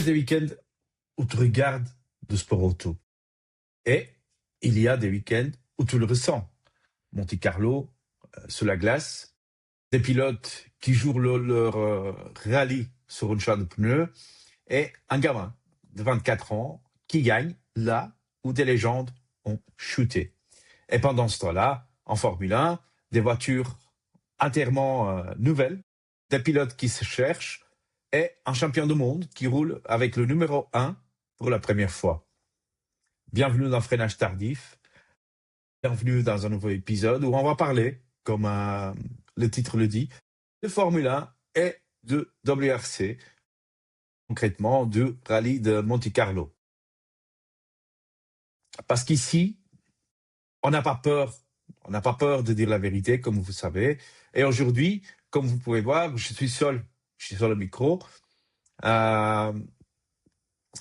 des week-ends où tu regardes du sport auto. Et il y a des week-ends où tu le ressens. Monte-Carlo, sur la glace, des pilotes qui jouent leur rallye sur une champ de pneus et un gamin de 24 ans qui gagne là où des légendes ont chuté. Et pendant ce temps-là, en Formule 1, des voitures entièrement nouvelles, des pilotes qui se cherchent et un champion du monde qui roule avec le numéro 1 pour la première fois. Bienvenue dans Freinage Tardif. Bienvenue dans un nouveau épisode où on va parler, comme le titre le dit, de Formule 1 et de WRC, concrètement du rallye de Monte-Carlo. Parce qu'ici, on n'a pas peur. On n'a pas peur de dire la vérité, comme vous savez. Et aujourd'hui, comme vous pouvez voir, je suis seul. Je suis sur le micro. Je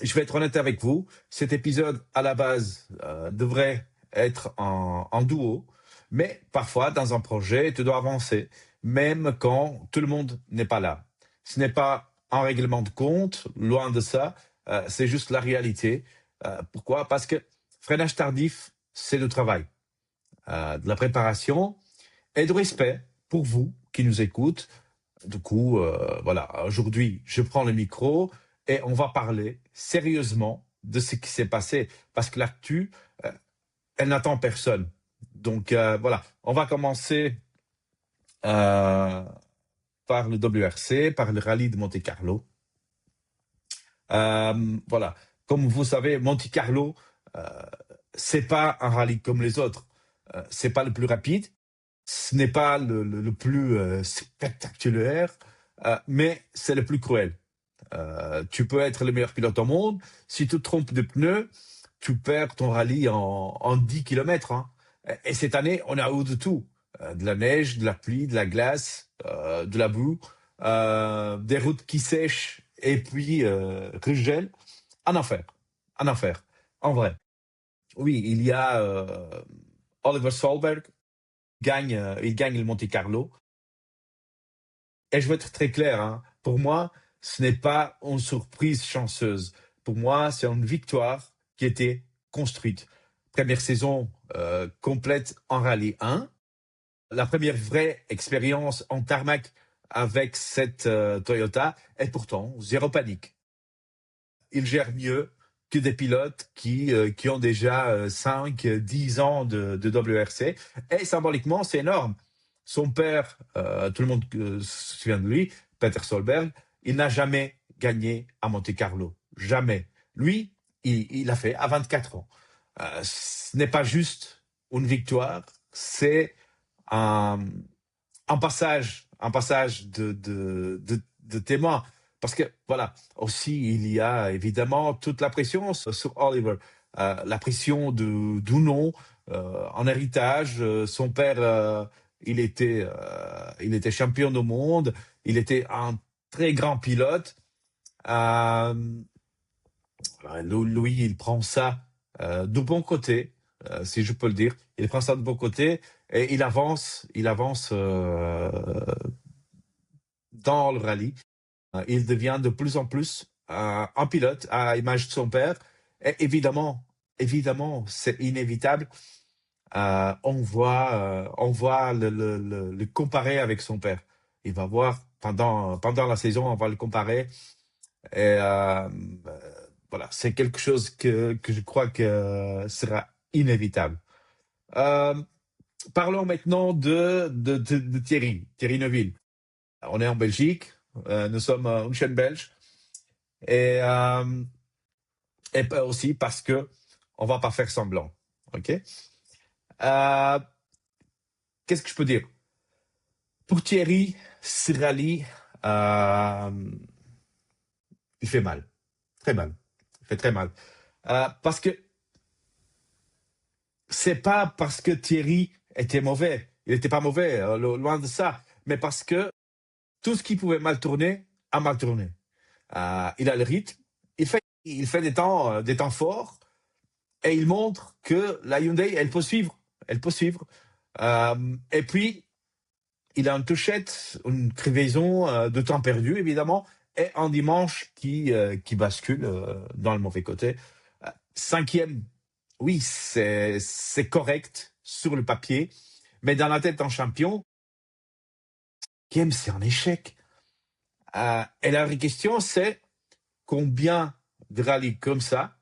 vais être honnête avec vous. Cet épisode, à la base, devrait être en duo. Mais parfois, dans un projet, tu dois avancer, même quand tout le monde n'est pas là. Ce n'est pas un règlement de compte, loin de ça. C'est juste la réalité. Pourquoi? Parce que freinage tardif, c'est le travail, de la préparation et de respect pour vous qui nous écoutez. Du coup, voilà, aujourd'hui, je prends le micro et on va parler sérieusement de ce qui s'est passé. Parce que l'actu, elle n'attend personne. Donc, voilà, on va commencer par le WRC, par le rallye de Monte-Carlo. Voilà, comme vous savez, Monte-Carlo, c'est pas un rallye comme les autres. C'est pas le plus rapide, ce n'est pas le plus spectaculaire, mais c'est le plus cruel. Tu peux être le meilleur pilote au monde, si tu te trompes de pneus, tu perds ton rallye en 10 km. Hein. Et cette année, on a eu de tout. De la neige, de la pluie, de la glace, de la boue, des routes qui sèchent et puis regèlent. Un enfer. Un enfer. En vrai. Oui, il y a Oliver Solberg, il gagne le Monte-Carlo. Et je veux être très clair, hein, pour moi, ce n'est pas une surprise chanceuse. Pour moi, c'est une victoire qui était construite. Première saison complète en Rallye 1. La première vraie expérience en tarmac avec cette Toyota. Et pourtant, zéro panique. Il gère mieux que des pilotes qui ont déjà 5, 10 ans de WRC. Et symboliquement, c'est énorme. Son père, tout le monde se souvient de lui, Peter Solberg, il n'a jamais gagné à Monte-Carlo. Jamais. Lui, il l'a fait à 24 ans. Ce n'est pas juste une victoire, c'est un passage de témoin. Parce que, voilà, aussi, il y a évidemment toute la pression sur Oliver. La pression du nom, en héritage. Son père, il était champion du monde. Il était un très grand pilote. Louis, il prend ça du bon côté, si je peux le dire. Il prend ça de bon côté et il avance dans le rallye. Il devient de plus en plus un pilote à l'image de son père. Et évidemment, c'est inévitable. On voit le comparer avec son père. Il va voir pendant la saison, on va le comparer. Et voilà, c'est quelque chose que je crois que sera inévitable. Parlons maintenant de Thierry Neuville. On est en Belgique, nous sommes une chaîne belge, et aussi parce que on va pas faire semblant, ok? Qu'est-ce que je peux dire? Pour Thierry, ce rallye, il fait mal, très mal, il fait très mal, parce que c'est pas parce que Thierry était mauvais, il n'était pas mauvais, loin de ça, mais parce que tout ce qui pouvait mal tourner a mal tourné. Il a le rythme, il fait des temps forts et il montre que la Hyundai, elle peut suivre. Et puis, il a une touchette, une crevaison de temps perdu, évidemment, et un dimanche qui bascule dans le mauvais côté. Cinquième, oui, c'est correct sur le papier, mais dans la tête en champion, game, c'est un échec. Et la vraie question, c'est combien de rallyes comme ça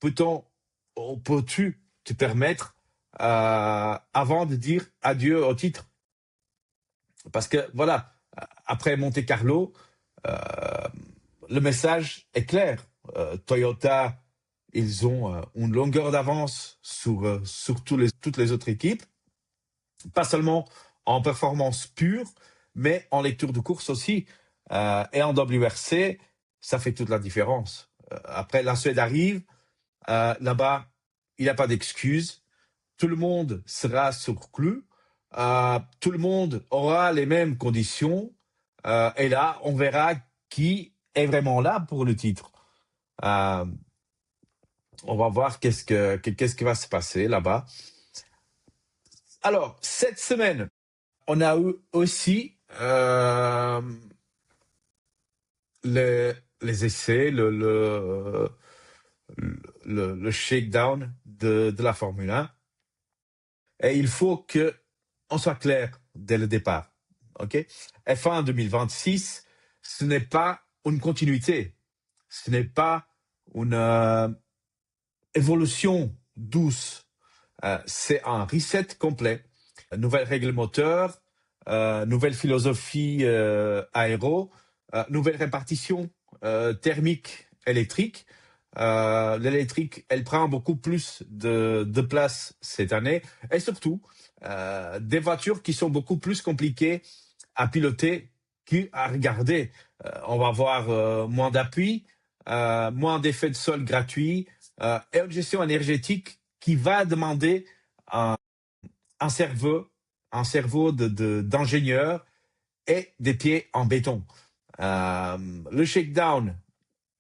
peux-tu te permettre avant de dire adieu au titre? Parce que voilà, après Monte Carlo, le message est clair. Toyota, ils ont une longueur d'avance sur toutes les autres équipes, pas seulement en performance pure, mais en lecture de course aussi. Et en WRC, ça fait toute la différence. Après, la Suède arrive, là-bas, il n'y a pas d'excuse. Tout le monde sera sur clou. Tout le monde aura les mêmes conditions. Et là, on verra qui est vraiment là pour le titre. Euh, on va voir qu'est-ce qui va se passer là-bas. Alors, cette semaine, on a eu aussi les essais, le shakedown de la Formule 1. Et il faut qu'on soit clair dès le départ. Okay? F1 2026, ce n'est pas une continuité. Ce n'est pas une évolution douce. C'est un reset complet. Nouvelles règles moteurs, nouvelle philosophie aéro, nouvelle répartition thermique électrique. L'électrique, elle prend beaucoup plus de place cette année. Et surtout, des voitures qui sont beaucoup plus compliquées à piloter qu'à regarder. On va avoir moins d'appui, moins d'effets de sol gratuits et une gestion énergétique qui va demander un cerveau d'ingénieur et des pieds en béton. Le shakedown,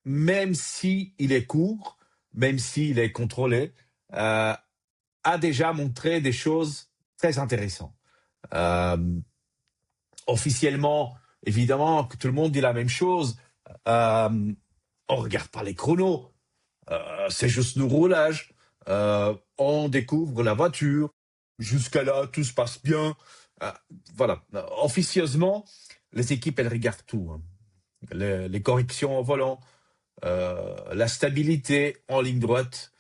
même si il est court, même s'il est contrôlé, a déjà montré des choses très intéressantes. Officiellement, évidemment, que tout le monde dit la même chose. On regarde pas les chronos. C'est juste le roulage. On découvre la voiture. Jusqu'à là, tout se passe bien. Voilà. Officieusement, les équipes, elles regardent tout. Hein. Les corrections au volant, la stabilité en ligne droite,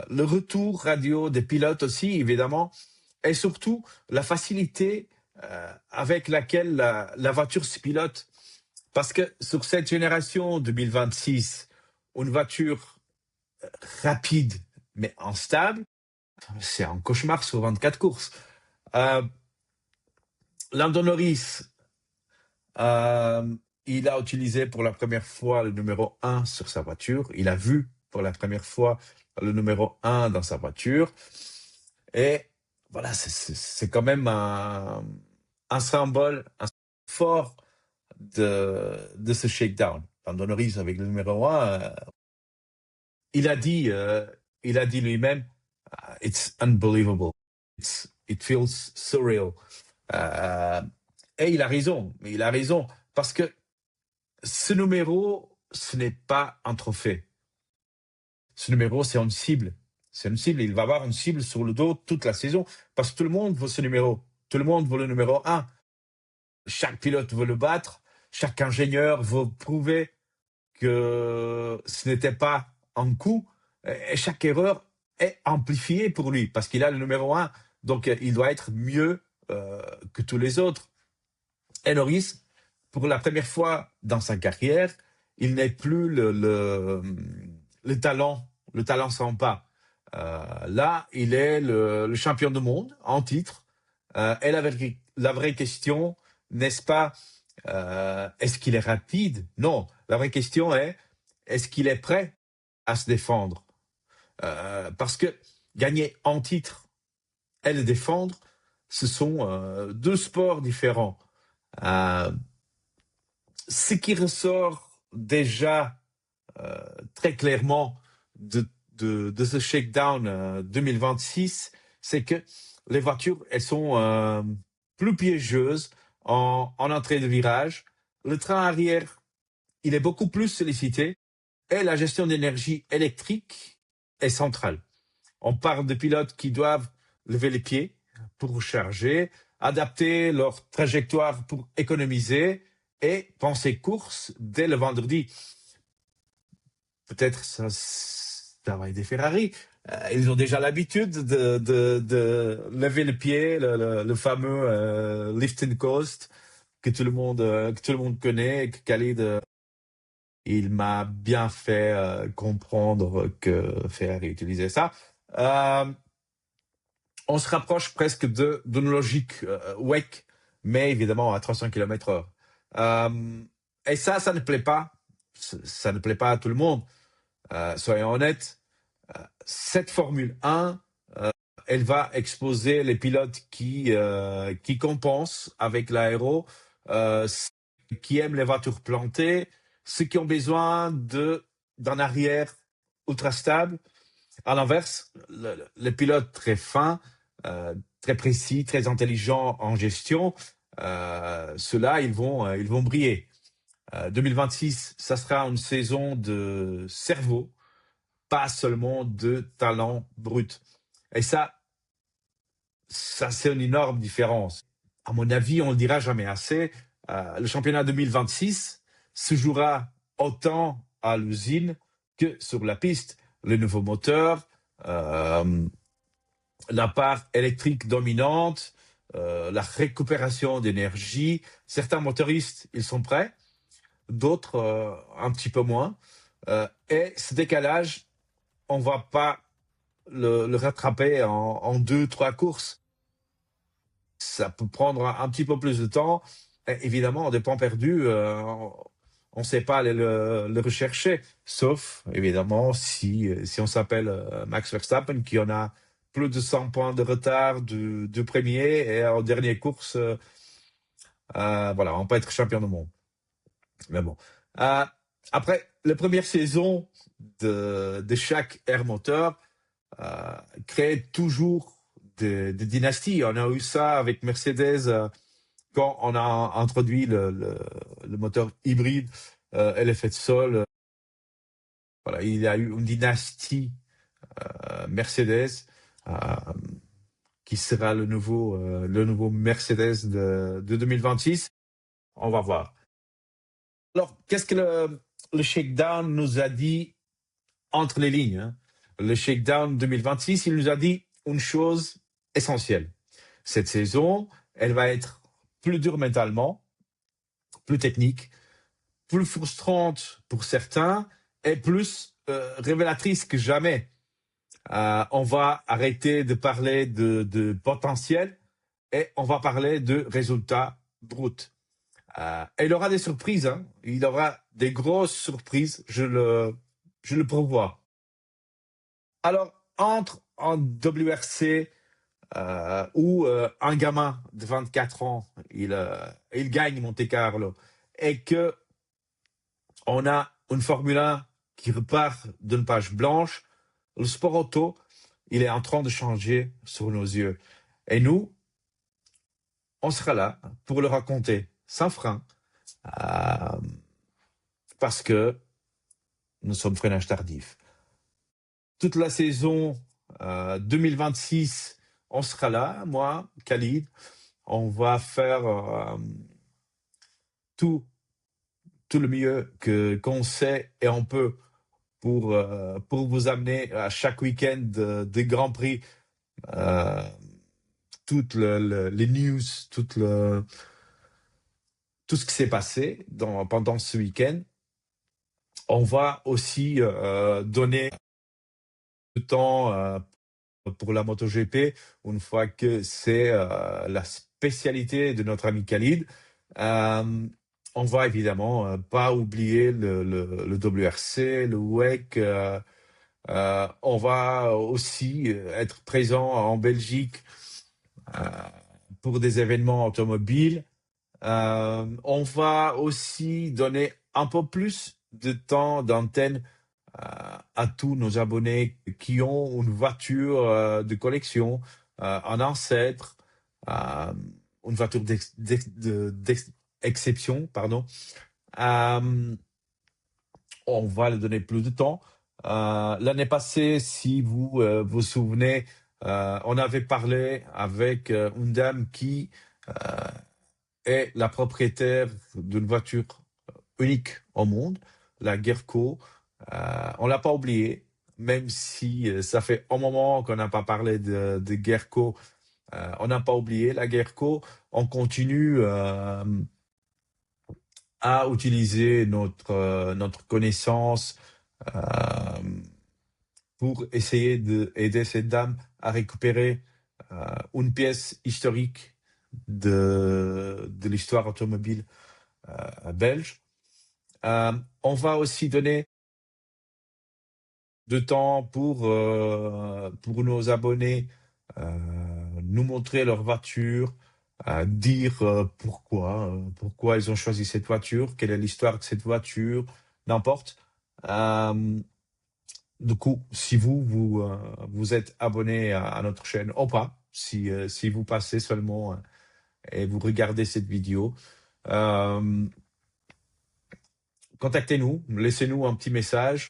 le retour radio des pilotes aussi, évidemment, et surtout la facilité avec laquelle la voiture se pilote. Parce que sur cette génération 2026, une voiture rapide mais instable, c'est un cauchemar sur 24 courses. Lando Norris, il a utilisé pour la première fois le numéro 1 sur sa voiture. Il a vu pour la première fois le numéro 1 dans sa voiture. Et voilà, c'est quand même un symbole fort de ce shakedown. Lando Norris avec le numéro 1, il a dit lui-même, it's unbelievable. It feels surreal. Et il a raison, parce que ce numéro, ce n'est pas un trophée. Ce numéro, c'est une cible. C'est une cible. Il va avoir une cible sur le dos toute la saison, parce que tout le monde veut ce numéro. Tout le monde veut le numéro 1. Chaque pilote veut le battre. Chaque ingénieur veut prouver que ce n'était pas un coup. Et chaque erreur est amplifiée pour lui, parce qu'il a le numéro 1. Donc, il doit être mieux que tous les autres. Et Norris, pour la première fois dans sa carrière, il n'est plus le talent sans pas. Là, il est le champion du monde en titre. Et la vraie question, n'est-ce pas, est-ce qu'il est rapide? Non, la vraie question est-ce qu'il est prêt à se défendre? Parce que gagner en titre et le défendre, ce sont deux sports différents. Ce qui ressort déjà très clairement de ce shakedown 2026, c'est que les voitures, elles sont plus piégeuses en entrée de virage. Le train arrière, il est beaucoup plus sollicité et la gestion d'énergie électrique est centrale. On parle de pilotes qui doivent lever les pieds pour charger, adapter leur trajectoire pour économiser et penser course dès le vendredi. Peut-être ça va être des Ferrari. Ils ont déjà l'habitude de lever le pied, le fameux lift and coast que tout le monde connaît et que Khalid il m'a bien fait comprendre que Ferrari utilisait ça. On se rapproche presque d'une logique WEC, mais évidemment à 300 km/h. Et ça ne plaît pas. Ça ne plaît pas à tout le monde. Soyons honnêtes, cette Formule 1, elle va exposer les pilotes qui compensent avec l'aéro, qui aiment les voitures plantées, ceux qui ont besoin d'un arrière ultra stable. À l'inverse, les pilotes très fins, très précis, très intelligents en gestion, ceux-là, ils vont briller. 2026, ça sera une saison de cerveau, pas seulement de talent brut. Et ça c'est une énorme différence. À mon avis, on ne le dira jamais assez. Le championnat 2026 se jouera autant à l'usine que sur la piste. Le nouveau moteur, la part électrique dominante, la récupération d'énergie. Certains motoristes, ils sont prêts, d'autres un petit peu moins. Et ce décalage, on ne va pas le rattraper en 2-3 courses. Ça peut prendre un petit peu plus de temps. Et évidemment, des points perdus, on ne sait pas aller le rechercher, sauf évidemment si on s'appelle Max Verstappen, qui en a plus de 100 points de retard du premier, et en dernière course, voilà, on peut être champion du monde. Mais bon. Après, la première saison de chaque air moteur crée toujours des dynasties. On a eu ça avec Mercedes quand on a introduit le moteur hybride et l'effet de sol. Voilà, il y a eu une dynastie Mercedes qui sera le nouveau Mercedes de 2026. On va voir. Alors, qu'est-ce que le shakedown nous a dit entre les lignes, hein? Le shakedown 2026, il nous a dit une chose essentielle. Cette saison, elle va être plus dure mentalement, plus technique, plus frustrante pour certains et plus révélatrice que jamais. On va arrêter de parler de potentiel et on va parler de résultats bruts. Et il aura des surprises, hein. Il aura des grosses surprises, je le prévois. Alors, entre en WRC où un gamin de 24 ans, il gagne Monte Carlo, et que on a une Formule 1 qui repart d'une page blanche, le sport auto, il est en train de changer sous nos yeux. Et nous, on sera là pour le raconter sans frein, parce que nous sommes freinage tardif. Toute la saison 2026, on sera là, moi, Khalid. On va faire tout le mieux qu'on sait et on peut pour vous amener à chaque week-end des Grands Prix, toutes les news, tout ce qui s'est passé pendant ce week-end. On va aussi donner le temps pour la MotoGP, une fois que c'est la spécialité de notre ami Khalid. On va évidemment pas oublier le WRC, le WEC. On va aussi être présent en Belgique pour des événements automobiles. On va aussi donner un peu plus de temps d'antenne à tous nos abonnés qui ont une voiture de collection, un ancêtre, une voiture d'exception, pardon. on va lui donner plus de temps. L'année passée, si vous vous souvenez, on avait parlé avec une dame qui est la propriétaire d'une voiture unique au monde, la Gerco. On l'a pas oublié, même si ça fait un moment qu'on n'a pas parlé de Gerco. On n'a pas oublié la Gerco. On continue à utiliser notre connaissance euh, pour essayer d'aider cette dame à récupérer une pièce historique de l'histoire automobile belge. On va aussi donner de temps pour nos abonnés nous montrer leur voiture, dire pourquoi ils ont choisi cette voiture, quelle est l'histoire de cette voiture, n'importe. Euh, du coup, si vous êtes abonné à notre chaîne ou pas, si vous passez seulement et vous regardez cette vidéo, euh, contactez-nous, laissez-nous un petit message.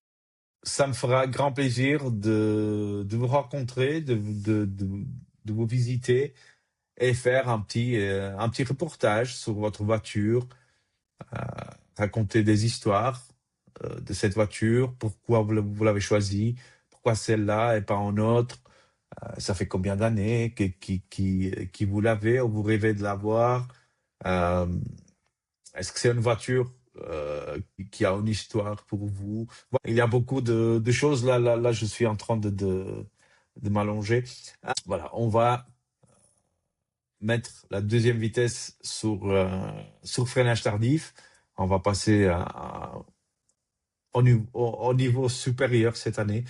Ça me fera grand plaisir de vous rencontrer, de vous visiter et faire un petit reportage sur votre voiture, euh, raconter des histoires de cette voiture, pourquoi vous l'avez choisie, pourquoi celle-là et pas une autre, ça fait combien d'années qui vous l'avez ou vous rêvez de l'avoir, euh, est-ce que c'est une voiture qui a une histoire pour vous? Voilà, il y a beaucoup de choses. Là, je suis en train de m'allonger. Voilà, on va mettre la deuxième vitesse sur freinage tardif. On va passer au niveau supérieur cette année.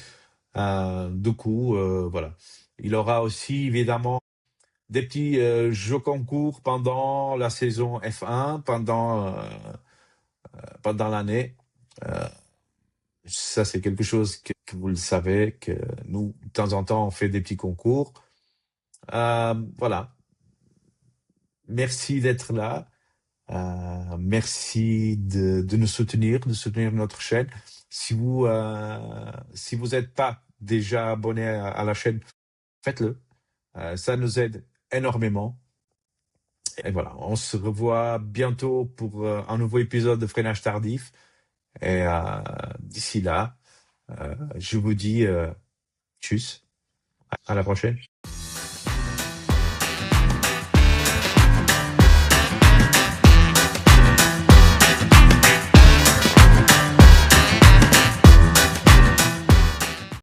Du coup, voilà. Il aura aussi évidemment des petits jeux concours pendant la saison F1, pendant l'année. Euh, Ça, c'est quelque chose que vous le savez, que nous, de temps en temps, on fait des petits concours. Voilà. Merci d'être là. Merci de nous soutenir, de soutenir notre chaîne. Si vous n'êtes pas déjà abonné à la chaîne, faites-le. Ça nous aide énormément. Et voilà, on se revoit bientôt pour un nouveau épisode de Freinage tardif. Et d'ici là, je vous dis tchuss, à la prochaine.